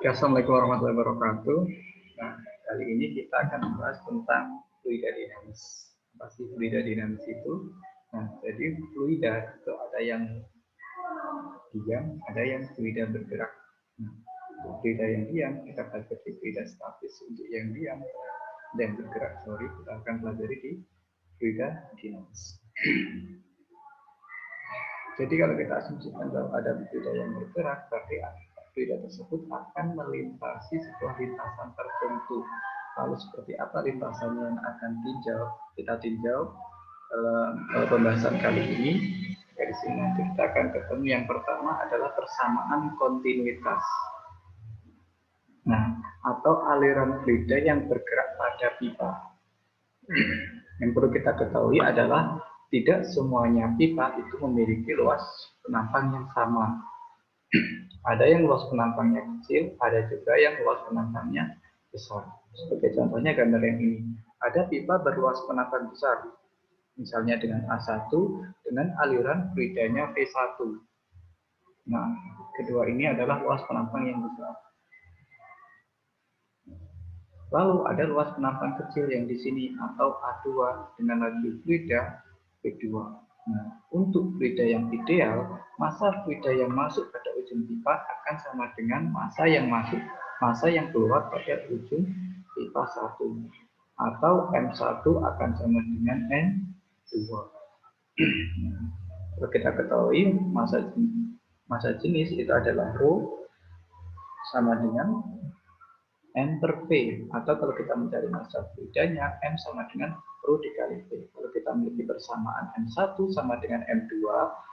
Ya, Assalamualaikum warahmatullahi wabarakatuh. Nah, kali ini kita akan membahas tentang fluida dinamis. Apa sih fluida dinamis itu? Nah, jadi fluida itu ada yang diam, ada yang fluida bergerak. Nah, fluida yang diam kita pelajari fluida statis, untuk yang diam dan bergerak, kita akan pelajari di fluida dinamis. Jadi kalau kita asumsikan bahwa ada fluida yang bergerak, berarti fluida tersebut akan melintasi sebuah lintasan tertentu. Lalu seperti apa lintasannya yang akan kita tinjau dalam pembahasan kali ini. Dari sini nanti kita akan ketemu yang pertama adalah persamaan kontinuitas. Nah, atau aliran fluida yang bergerak pada pipa. Yang perlu kita ketahui adalah tidak semuanya pipa itu memiliki luas penampang yang sama. Ada yang luas penampangnya kecil, ada juga yang luas penampangnya besar. Sebagai contohnya gambar yang ini. Ada pipa berluas penampang besar, misalnya dengan A1 dengan aliran fluidanya V1. Nah, kedua ini adalah luas penampang yang besar. Lalu ada luas penampang kecil yang di sini atau A2 dengan laju fluida V2. Nah, untuk fluida yang ideal, massa fluida yang masuk pada ujung pipa akan sama dengan massa yang keluar pada ujung pipa 1. Atau M1 akan sama dengan N2. Kalau kita ketahui massa jenis itu adalah rho sama dengan M per P, atau kalau kita mencari massa fluidanya, M sama dengan rho dikali P. Kalau kita memiliki persamaan M1 sama dengan M2,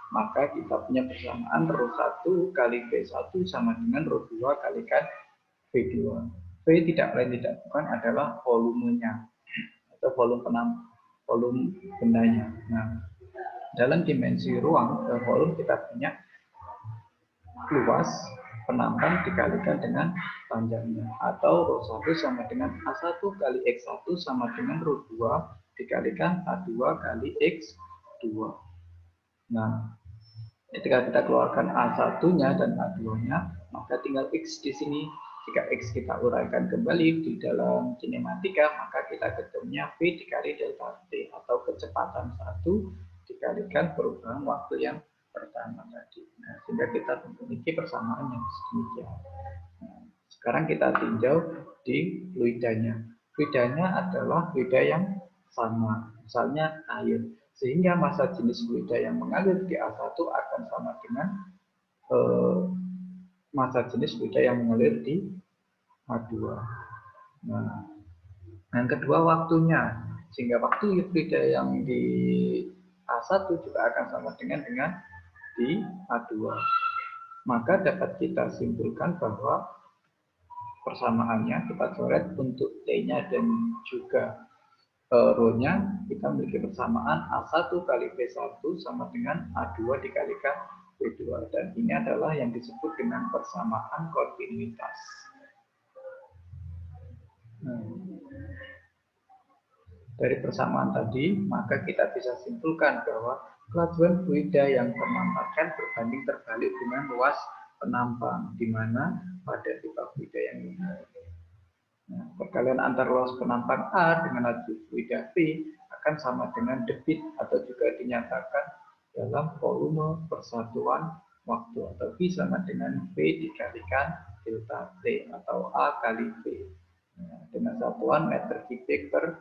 maka kita punya persamaan rho 1 kali P1 sama dengan rho 2 kalikan V2. V tidak lain tidak bukan adalah volumenya, atau volume bendanya. Nah, dalam dimensi ruang ke volume kita punya luas penampang dikalikan dengan panjangnya, atau rho 1 sama dengan A1 kali X1 sama dengan rho 2 dikalikan A2 kali X2. Nah, ketika kita keluarkan A1-nya dan A2-nya, maka tinggal X di sini. Jika X kita uraikan kembali di dalam kinematika, maka kita ketemunya V dikali delta T, atau kecepatan 1 dikalikan perubahan waktu yang pertama tadi. Nah, sehingga kita memiliki persamaan yang sedemikian. Nah, sekarang kita tinjau di fluidanya. Fluidanya adalah fluida yang sama, misalnya air. Sehingga massa jenis fluida yang mengalir di A1 akan sama dengan massa jenis fluida yang mengalir di A2. Nah, yang kedua waktunya, sehingga waktu fluida yang di A1 juga akan sama dengan di A2. Maka dapat kita simpulkan bahwa persamaannya kita coret untuk T-nya dan juga rho-nya, kita memiliki persamaan A1 kali V1 sama dengan A2 dikalikan V2. Dan ini adalah yang disebut dengan persamaan kontinuitas. Dari persamaan tadi, maka kita bisa simpulkan bahwa kelajuan fluida yang ternampakkan berbanding terbalik dengan luas penampang, di mana pada pipa fluida yang ini. Nah, perkalian antar luas penampang A dengan laju fluida V akan sama dengan debit, atau juga dinyatakan dalam volume persatuan waktu, atau V sama dengan V dikalikan delta T, atau A kali V. Nah, dengan satuan meter kubik per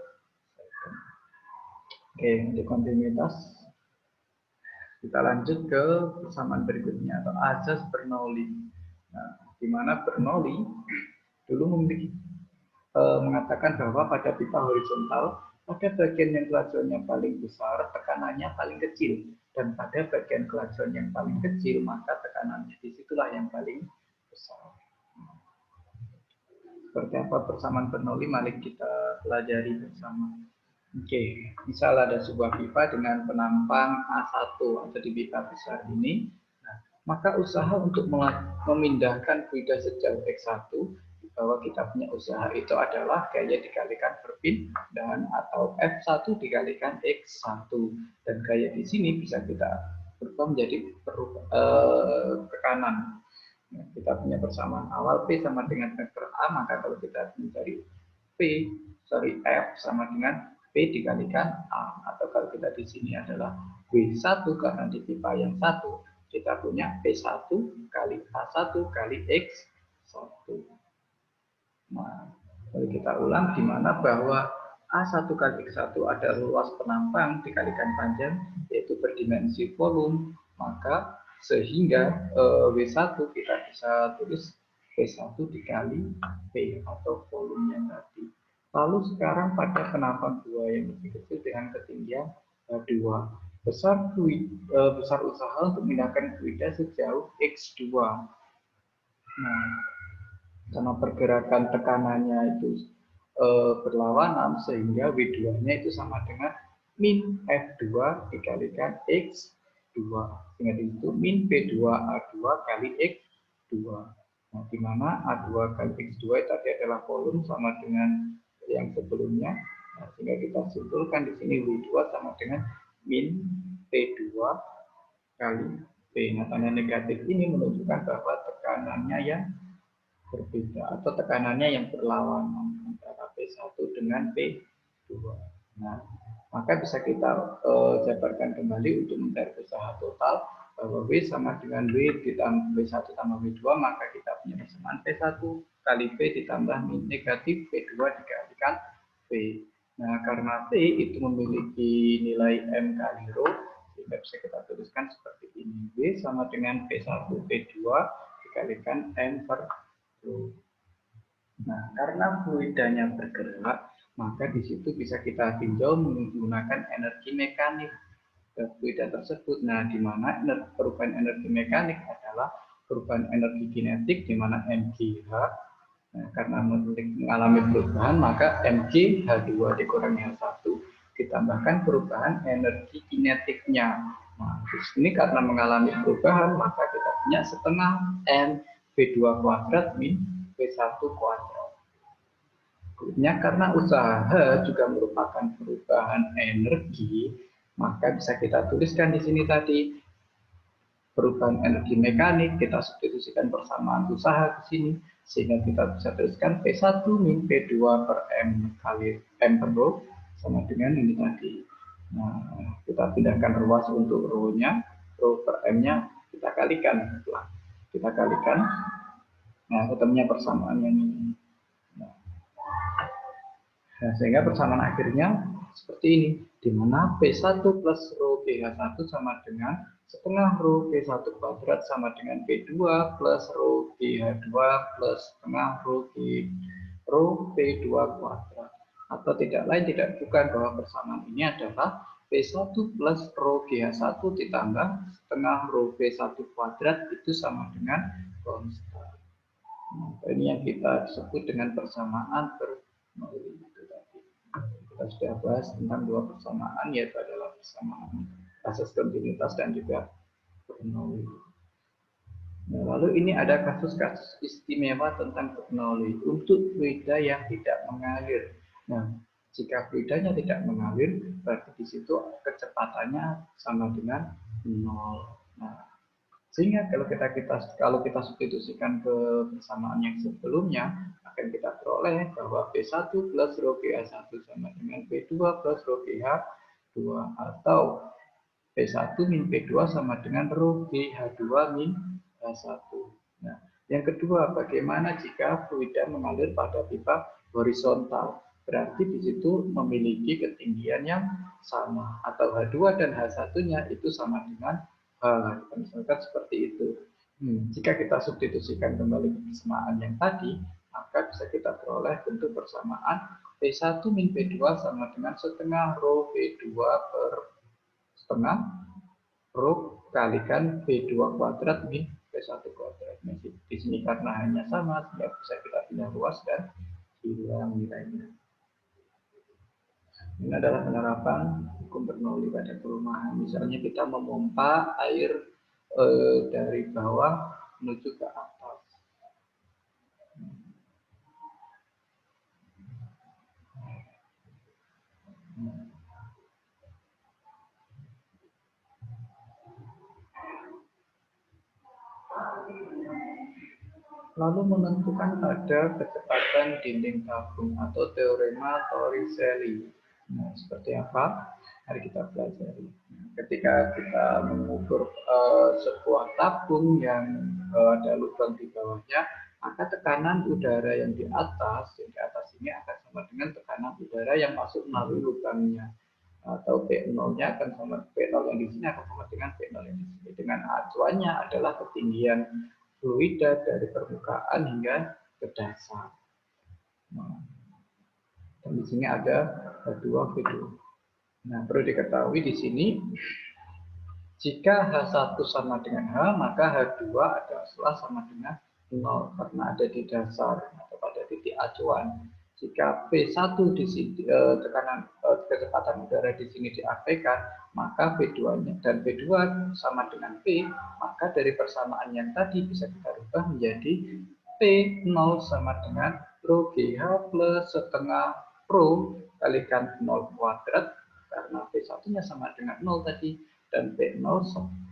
second. Oke, untuk kontinuitas kita lanjut ke persamaan berikutnya, atau asas Bernoulli. Nah, di mana Bernoulli dulu mengatakan bahwa pada pipa horizontal, pada bagian yang kelajuannya paling besar, tekanannya paling kecil, dan pada bagian kelajuan yang paling kecil, maka tekanannya disitulah yang paling besar. Seperti apa persamaan Bernoulli, mari kita pelajari bersama. Oke, misal ada sebuah pipa dengan penampang A1 atau di pipa besar ini, maka usaha untuk memindahkan fluida sejauh X1, bahwa kita punya usaha itu adalah gaya dikalikan perpindahan, atau F1 dikalikan X1. Dan gaya di sini bisa kita berubah menjadi tekanan. Kita punya persamaan awal P sama dengan vektor A, maka kalau kita mencari F sama dengan P dikalikan A. Atau kalau kita di sini adalah W1 karena di pipa yang satu, kita punya P1 kali A1 kali X1. Nah, kalau kita ulang di mana bahwa A1 kali X1 adalah luas penampang dikalikan panjang, yaitu berdimensi volume, maka sehingga W1 kita bisa tulis V1 dikali P atau volumenya tadi. Lalu sekarang pada penampang 2 yang lebih kecil dengan ketinggian 2. Besar usaha untuk memindahkan fluida sejauh X2. Nah, karena pergerakan tekanannya itu berlawanan sehingga W2-nya itu sama dengan min F2 dikalikan X2. Sehingga itu min P2A2 kali X2. Nah, di mana A2 kali X2 tadi adalah volume sama dengan yang sebelumnya. Nah, sehingga kita simpulkan di sini W2 sama dengan min P2 kali P. Nah, tanda negatif ini menunjukkan bahwa tekanannya yang berbeda atau tekanannya yang berlawanan antara P1 dengan P2. Nah, maka bisa kita jabarkan kembali untuk mencari usaha total bahwa W sama dengan W ditambah W1 tambah W2, maka kita punya persamaan P1 kali P ditambah min negatif P2 dikalikan P. Nah, karena P itu memiliki nilai M kali rho, sehingga bisa kita tuliskan seperti ini. W sama dengan P1 P2 dikalikan M per rho. Nah, karena fluidanya bergerak, maka di situ bisa kita tinjau menggunakan energi mekanik fluida tersebut. Nah, di mana perubahan energi mekanik adalah perubahan energi kinetik, di mana mgh. Nah, karena mengalami perubahan, maka mg H2 dikurangi H1 ditambahkan perubahan energi kinetiknya. Nah, di sini karena mengalami perubahan, maka kita punya setengah m V2 kuadrat min V1 kuadrat. Karena usaha juga merupakan perubahan energi, maka bisa kita tuliskan di sini tadi perubahan energi mekanik, kita substitusikan persamaan usaha di sini, sehingga kita bisa tuliskan P1 min P2 per M kali M per rho sama dengan ini tadi. Nah, kita pindahkan ruas untuk rho-nya, rho per M-nya kita kalikan. Kita kalikan, nah ketemunya persamaan yang ini. Nah, sehingga persamaan akhirnya seperti ini, di mana P1 plus rho PH1 sama dengan setengah rho P1 kuadrat sama dengan P2 plus rho PH2 plus setengah rho P2 kuadrat. Atau tidak lain tidak bukan bahwa persamaan ini adalah P1 plus rho GH1 ditambah setengah rho P1 kuadrat itu sama dengan konstan. Nah, ini yang kita sebut dengan persamaan Bernoulli. Kita sudah bahas tentang dua persamaan, yaitu adalah persamaan asas kontinuitas dan juga Bernoulli. Nah, lalu ini ada kasus-kasus istimewa tentang Bernoulli untuk fluida yang tidak mengalir. Nah, jika fluidanya tidak mengalir, berarti di situ kecepatannya sama dengan 0. Nah, sehingga kalau kita substitusikan ke persamaan yang sebelumnya, akan kita peroleh bahwa P1 plus rho PH1 sama dengan P2 plus rho PH2 atau P1 min P2 sama dengan rho PH2 min H1. Nah, yang kedua, bagaimana jika fluida mengalir pada pipa horizontal? Berarti di situ memiliki ketinggian yang sama atau H2 dan H1-nya itu sama dengan misalkan seperti itu. Jika kita substitusikan kembali ke persamaan yang tadi, maka bisa kita peroleh bentuk persamaan P1 min P2 sama dengan setengah rho P2 per setengah rho kalikan P2 kuadrat min P1 kuadrat. Nah, di sini karena hanya sama, sehingga bisa kita pindah ruas dan hilang nilainya. Ini adalah penerapan hukum Bernoulli pada perumahan. Misalnya kita memompa air dari bawah menuju ke atas. lalu menentukan pada kecepatan dinding tabung atau teorema Torricelli. Nah, seperti apa? Mari kita pelajari. Ketika kita mengukur sebuah tabung yang ada lubang di bawahnya, maka tekanan udara yang di atas ini akan sama dengan tekanan udara yang masuk melalui lubangnya. Atau P0-nya akan sama, P0 yang di sini akan sama dengan P0 yang di sini. Dengan acuannya adalah ketinggian fluida dari permukaan hingga ke dasar. Nah, dan di sini ada H2 V2. Nah, perlu diketahui di sini jika H1 sama dengan H, maka H2 adalah sama dengan 0 karena ada di dasar atau pada titik acuan. Jika P1 di sini tekanan kecepatan udara di sini diabaikan, maka V2-nya dan V2 sama dengan P, maka dari persamaan yang tadi bisa kita rubah menjadi P0 sama dengan rho GH plus setengah rho kalikan 0 kuadrat karena P1-nya sama dengan 0 tadi dan P0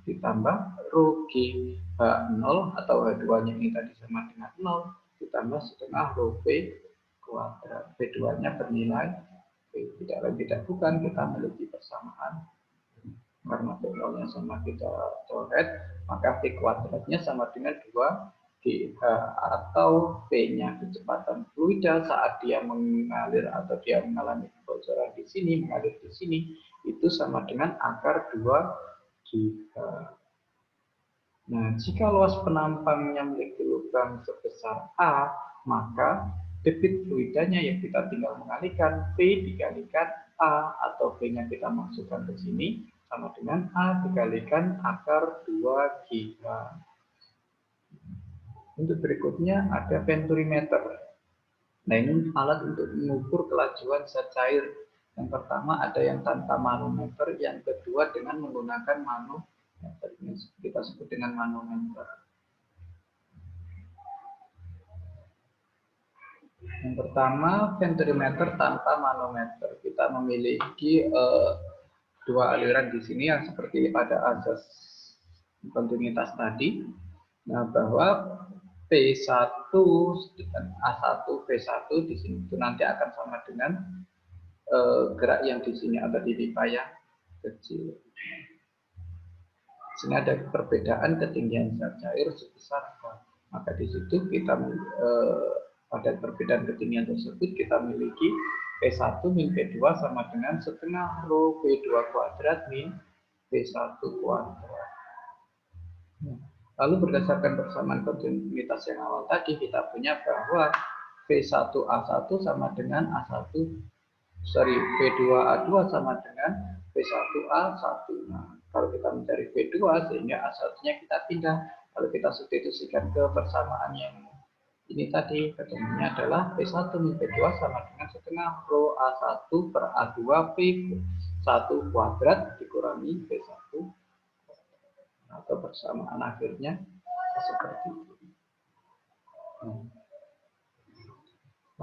ditambah rho GH0 atau H2-nya ini tadi sama dengan 0 ditambah setengah rho P kuadrat. P2-nya bernilai P, tidak lain tidak bukan kita memiliki persamaan karena P0-nya sama kita coret, maka P kuadratnya sama dengan 2GH atau P-nya kecepatan fluida saat dia mengalir atau dia mengalami kebocoran di sini, mengalir di sini, itu sama dengan akar 2GH. Nah, jika luas penampangnya memiliki lubang sebesar A, maka debit fluidanya yang kita tinggal mengalihkan P dikalikan A atau P-nya kita masukkan ke sini sama dengan A dikalikan akar 2GH. Untuk berikutnya ada venturimeter. Nah, ini alat untuk mengukur kelajuan zat cair. Yang pertama ada yang tanpa manometer, yang kedua dengan menggunakan manometer. Ini kita sebut dengan manometer. Yang pertama venturimeter tanpa manometer. Kita memiliki dua aliran di sini yang seperti pada asas kontinuitas tadi. Nah, bahwa P1 dan A1 P1 di sini itu nanti akan sama dengan gerak yang di sini ada di pipa yang kecil. Di sini ada perbedaan ketinggian zat cair sebesar K. Maka di situ kita pada perbedaan ketinggian tersebut kita memiliki P1 min P2 sama dengan setengah rho P2 kuadrat min P1 kuadrat. Lalu berdasarkan persamaan kontinuitas yang awal tadi kita punya bahwa P1A1 sama dengan P2A2 sama dengan P1A1. Nah, kalau kita mencari P2 sehingga A1-nya kita pindah. Kalau kita substitusikan ke persamaan yang ini tadi, ketemunya adalah P1 min P2 sama dengan setengah rho A1 per A2 P1 kuadrat dikurangi P1 atau persamaan akhirnya seperti itu.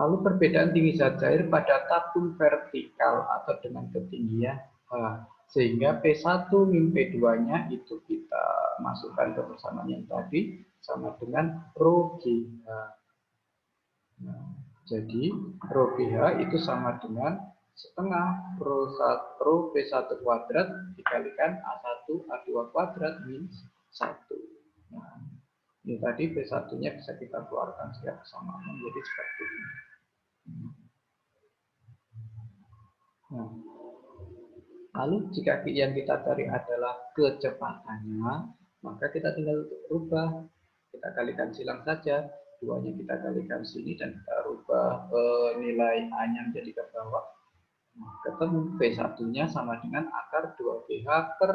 Lalu perbedaan tinggi zat cair pada tabung vertikal atau dengan ketinggian H. Sehingga P1 min P2-nya itu kita masukkan ke persamaan yang tadi sama dengan rho GH. Nah, jadi rho GH itu sama dengan setengah rho P1 kuadrat dikalikan A1 A2 kuadrat min 1. Nah, ini tadi P1-nya bisa kita keluarkan secara persamaan menjadi seperti ini. Nah, lalu jika yang kita cari adalah kecepatannya, maka kita tinggal rubah. Kita kalikan silang saja. 2-nya kita kalikan sini dan kita rubah nilai A-nya menjadi ke bawah. Nah, ketemu P1-nya sama dengan akar 2GH per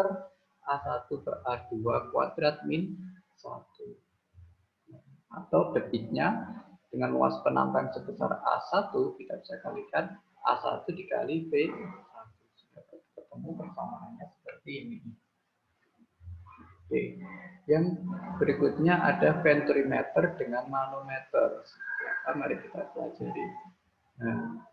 A1 per A2 kuadrat min 1. Atau debitnya dengan luas penambang sebesar A1 kita bisa kalikan A1 dikali P1. Ketemu persamaannya seperti ini. Oke. Yang berikutnya ada venturimeter dengan manometer. Mari kita pelajari. Nah,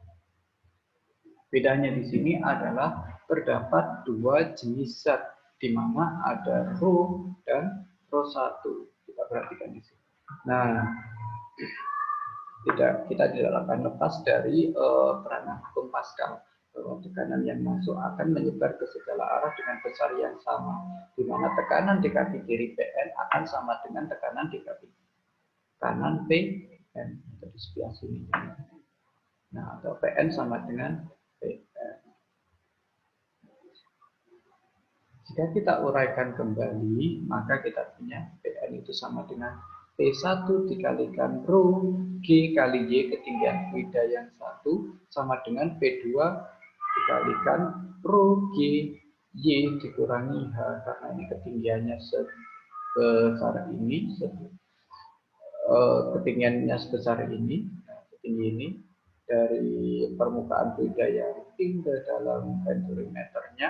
bedanya di sini adalah terdapat dua jenis zat, di mana ada rho dan rho1. Kita perhatikan di sini. Nah, Kita tidak akan lepas dari peranan hukum Pascal, bahwa tekanan yang masuk akan menyebar ke segala arah dengan besar yang sama, di mana tekanan di kaki kiri PN akan sama dengan tekanan di kaki kanan PN, atau di sebelah sini. Nah, atau PN sama dengan PN. Jika kita uraikan kembali, maka kita punya PN itu sama dengan P1 dikalikan rho G kali Y ketinggian fluida yang satu sama dengan P2 dikalikan rho G Y dikurangi H, karena ini ketinggiannya sebesar ini, ketinggiannya sebesar ini, ketinggi ini dari permukaan fluida yang tinggal dalam venturimeternya,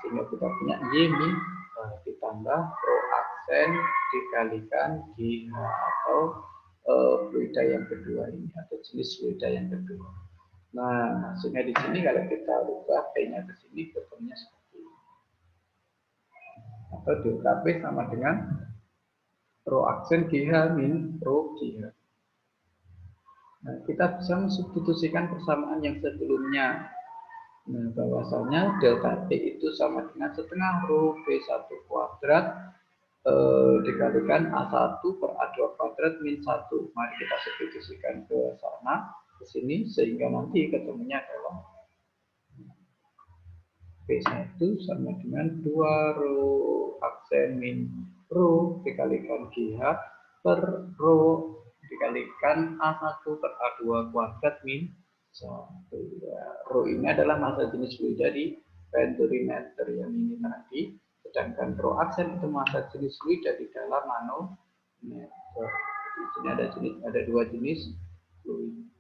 sehingga kita punya Y min ditambah rho aksen dikalikan GH atau fluida yang kedua ini, atau jenis fluida yang kedua. Nah, sehingga di sini kalau kita rubah P-nya ke sini ketemunya seperti ini. Atau delta P sama dengan rho aksen GH min rho GH. Nah, kita bisa mensubstitusikan persamaan yang sebelumnya. Nah, bahwasanya delta T itu sama dengan setengah rho P1 kuadrat dikalikan A1 per A2 kuadrat min 1. Mari kita substitusikan ke sana, ke sini, sehingga nanti ketemunya adalah P1 sama dengan 2 rho aksen min rho dikalikan GH per rho dikalikan A1 per A2 kuadrat min 1. Ya, rho ini adalah massa jenis fluida di venturimeter yang ini tadi, sedangkan rho aksen itu massa jenis fluida di dalam manometer. Di sini ada dua jenis fluida.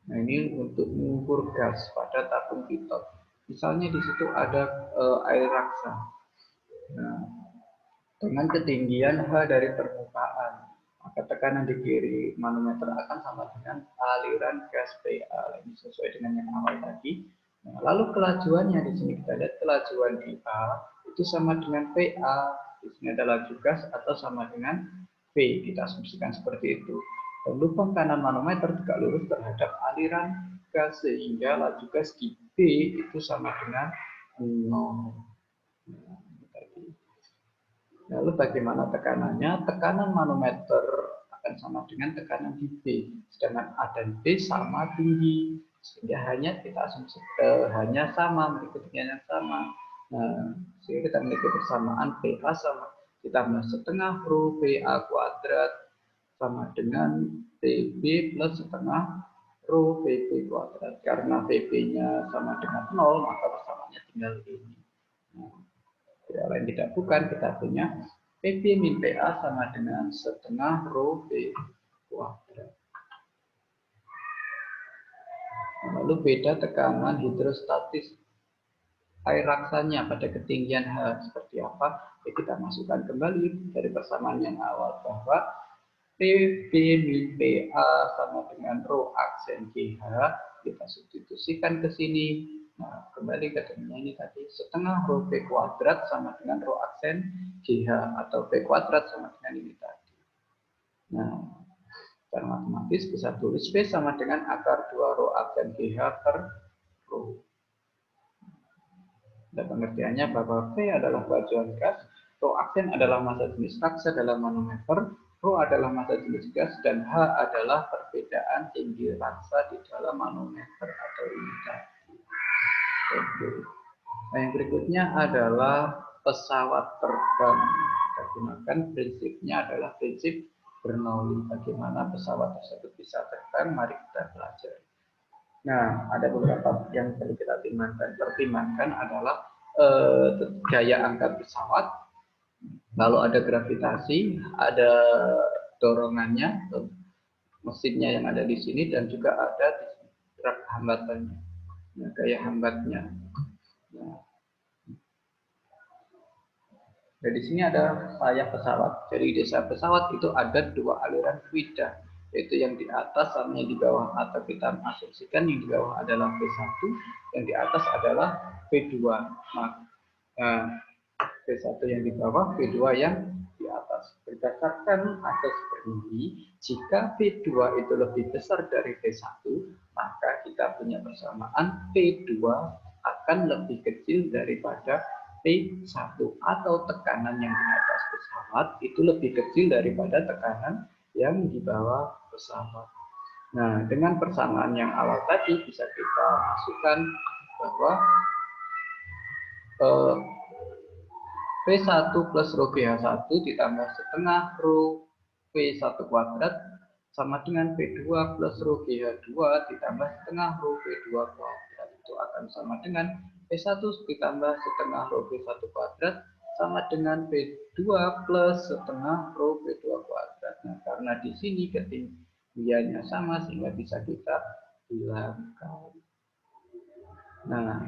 Nah, ini untuk mengukur gas pada tabung pitot. Misalnya di situ ada air raksa. Nah, dengan ketinggian H dari permukaan, maka tekanan di kiri manometer akan sama dengan aliran gas PA. Ini sesuai dengan yang awal tadi. Nah, lalu kelajuannya di sini kita lihat kelajuan di A itu sama dengan PA. Di sini ada laju gas atau sama dengan V. Kita asumsikan seperti itu. Dan lubang kanan manometer tegak lurus terhadap aliran gas, sehingga laju gas di B itu sama dengan 0. Lalu bagaimana tekanannya? Tekanan manometer akan sama dengan tekanan di B, sedangkan A dan B sama tinggi, sehingga hanya kita asumsi hanya sama, memiliki ketinggian yang sama. Nah, sehingga kita memiliki persamaan PA sama ditambah setengah rho PA kuadrat sama dengan PB plus setengah rho PB kuadrat. Karena PB-nya sama dengan 0, maka persamaannya tinggal ini. Nah, tidak lain tidak bukan, kita punya PB min PA sama dengan setengah rho P kuadrat. Lalu beda tekanan hidrostatis air raksanya pada ketinggian H seperti apa? Ya, kita masukkan kembali dari persamaan yang awal bahwa PB min PA sama dengan rho aksen GH, kita substitusikan ke sini. Nah, kembali ke termnya ini tadi, setengah rho P kuadrat sama dengan rho aksen GH, atau P kuadrat sama dengan ini tadi. Nah, secara matematis bisa tulis P sama dengan akar 2 rho aksen GH per rho. Dan pengertiannya bahwa P adalah bajuan gas, rho aksen adalah massa jenis raksa dalam manometer, rho adalah massa jenis gas, dan H adalah perbedaan tinggi raksa di dalam manometer atau ini tadi. Oke. Nah, yang berikutnya adalah pesawat terbang. Kita gunakan prinsipnya adalah prinsip Bernoulli. Bagaimana pesawat tersebut bisa terbang? Mari kita pelajari. Nah, ada beberapa yang perlu kita pertimbangkan adalah gaya angkat pesawat, lalu ada gravitasi, ada dorongannya, mesinnya yang ada di sini, dan juga ada gerak hambatannya, nah, gaya hambatnya. Nah, di sini ada sayap pesawat. Jadi di sayap pesawat itu ada dua aliran fluida, yaitu yang di atas sama yang di bawah, atau kita asumsikan yang di bawah adalah P1, yang di atas adalah P2. Nah, P1 yang di bawah, P2 yang di atas. atas. Berdasarkan asas Bernoulli, jika P2 itu lebih besar dari P1, maka kita punya persamaan P2 akan lebih kecil daripada P1 atau tekanan yang di atas pesawat itu lebih kecil daripada tekanan yang di bawah pesawat. Nah, dengan persamaan yang awal tadi bisa kita masukkan bahwa P1 plus rho GH1 ditambah setengah rho P1 kuadrat sama dengan P2 plus rho GH2 ditambah setengah rho P2 kuadrat. Itu akan sama dengan P1 ditambah setengah rho P1 kuadrat sama dengan P2 plus setengah rho P2 kuadrat. Nah, karena di sini ketinggiannya sama sehingga bisa kita hilangkan. Nah,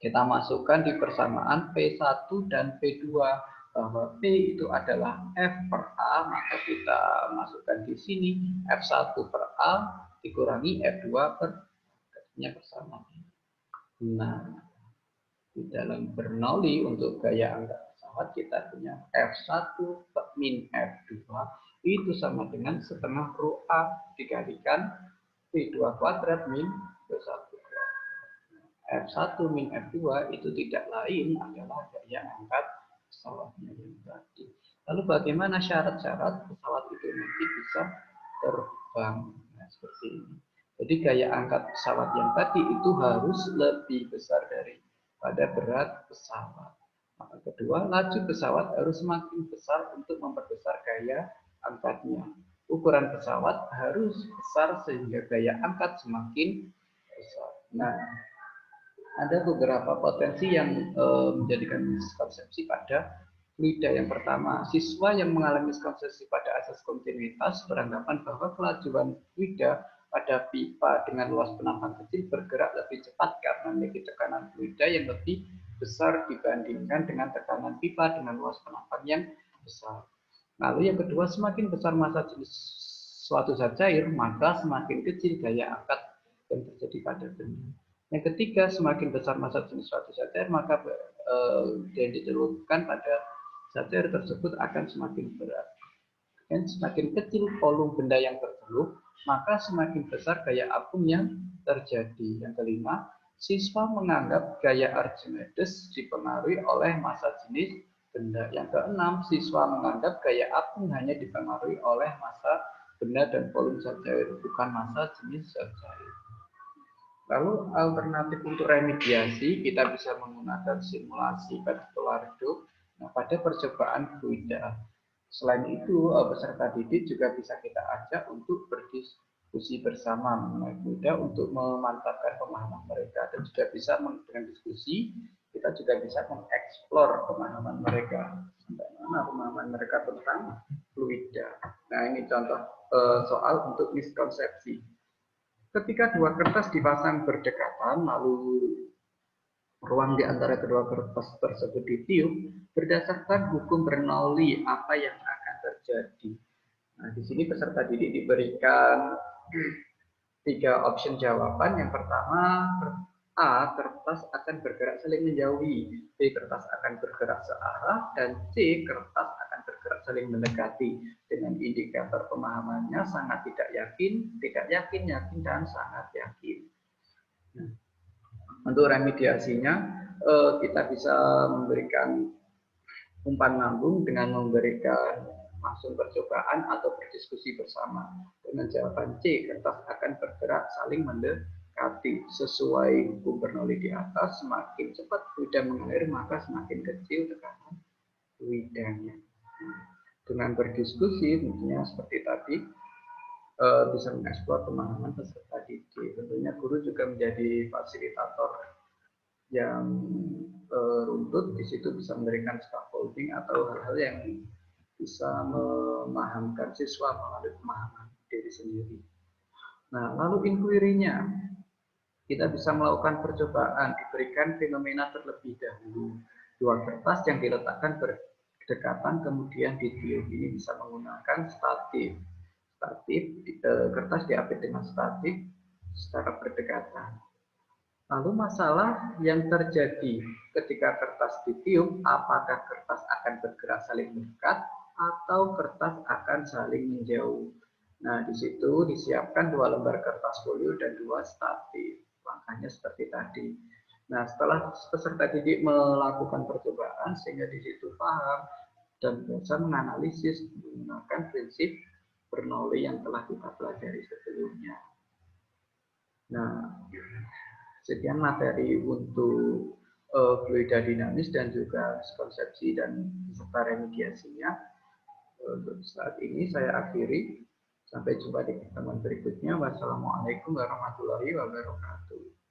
kita masukkan di persamaan P1 dan P2 bahwa P itu adalah F per A, maka kita masukkan di sini F1 per A dikurangi F2 per A persamaan. Nah, di dalam Bernoulli untuk gaya angkat pesawat kita punya F1 min F2 itu sama dengan setengah rho A dikalikan P2 kuadrat min P1. F1 min F2 itu tidak lain adalah gaya angkat pesawatnya yang tadi. Lalu bagaimana syarat-syarat pesawat itu nanti bisa terbang? Nah, seperti ini. Jadi gaya angkat pesawat yang tadi itu harus lebih besar daripada berat pesawat. Maka kedua, laju pesawat harus semakin besar untuk memperbesar gaya angkatnya. Ukuran pesawat harus besar sehingga gaya angkat semakin besar. Nah, ada beberapa potensi yang menjadikan miskonsepsi pada fluida. Yang pertama, siswa yang mengalami miskonsepsi pada asas kontinuitas beranggapan bahwa kelajuan fluida pada pipa dengan luas penampang kecil bergerak lebih cepat karena memiliki tekanan fluida yang lebih besar dibandingkan dengan tekanan pipa dengan luas penampang yang besar. Lalu yang kedua, semakin besar massa jenis suatu zat cair, maka semakin kecil gaya angkat yang terjadi pada benda. Yang ketiga, semakin besar massa jenis suatu zat cair, maka yang dicelupkan pada zat cair tersebut akan semakin berat. Dan semakin kecil volume benda yang tercelup, maka semakin besar gaya apung yang terjadi. Yang kelima, siswa menganggap gaya Archimedes dipengaruhi oleh massa jenis benda. Yang keenam, siswa menganggap gaya apung hanya dipengaruhi oleh massa benda dan volume zat cair, bukan massa jenis zat cair. Lalu alternatif untuk remediasi, kita bisa menggunakan simulasi Bertollardo pada percobaan fluida. Selain itu, peserta didik juga bisa kita ajak untuk berdiskusi bersama mengenai fluida untuk memantapkan pemahaman mereka. Dan juga bisa dengan diskusi, kita juga bisa mengeksplor pemahaman mereka. Sampai mana pemahaman mereka tentang fluida. Nah, ini contoh soal untuk miskonsepsi. Ketika dua kertas dipasang berdekatan, lalu ruang di antara kedua kertas tersebut ditiup, berdasarkan hukum Bernoulli, apa yang akan terjadi? Nah, di sini peserta didik diberikan 3 option jawaban. Yang pertama, A, kertas akan bergerak saling menjauhi, B, kertas akan bergerak searah, dan C, kertas akan bergerak saling mendekati. Dengan indikator pemahamannya sangat tidak yakin, yakin, dan sangat yakin. Nah, untuk remediasinya, kita bisa memberikan umpan lambung dengan memberikan langsung percobaan atau berdiskusi bersama. Dengan jawaban C, kertas akan bergerak saling mendekati. Sesuai hukum Bernoulli di atas, semakin cepat fluida mengalir, maka semakin kecil tekanan fluidanya. Dengan berdiskusi, tentunya seperti tadi, bisa mengeksplor pemahaman peserta didik. Tentunya guru juga menjadi fasilitator yang runtut, di situ bisa memberikan scaffolding atau hal-hal yang bisa memahamkan siswa melalui pemahaman diri sendiri. Nah, lalu inquiry-nya, kita bisa melakukan percobaan, diberikan fenomena terlebih dahulu. Dua kertas yang diletakkan berdekatan kemudian ditiup. Ini bisa menggunakan statif. Kertas diapit dengan statif secara berdekatan. Lalu masalah yang terjadi ketika kertas ditiup, apakah kertas akan bergerak saling mendekat atau kertas akan saling menjauh. Nah, di situ disiapkan 2 lembar kertas folio dan 2 statif. Langkahnya seperti tadi. Nah, setelah peserta didik melakukan percobaan sehingga di situ paham dan bisa menganalisis menggunakan prinsip Bernoulli yang telah kita pelajari sebelumnya. Nah, sekian materi untuk fluida dinamis dan juga konsepsi dan beserta remediasinya. Untuk saat ini saya akhiri. Sampai jumpa di pertemuan berikutnya. Wassalamualaikum warahmatullahi wabarakatuh.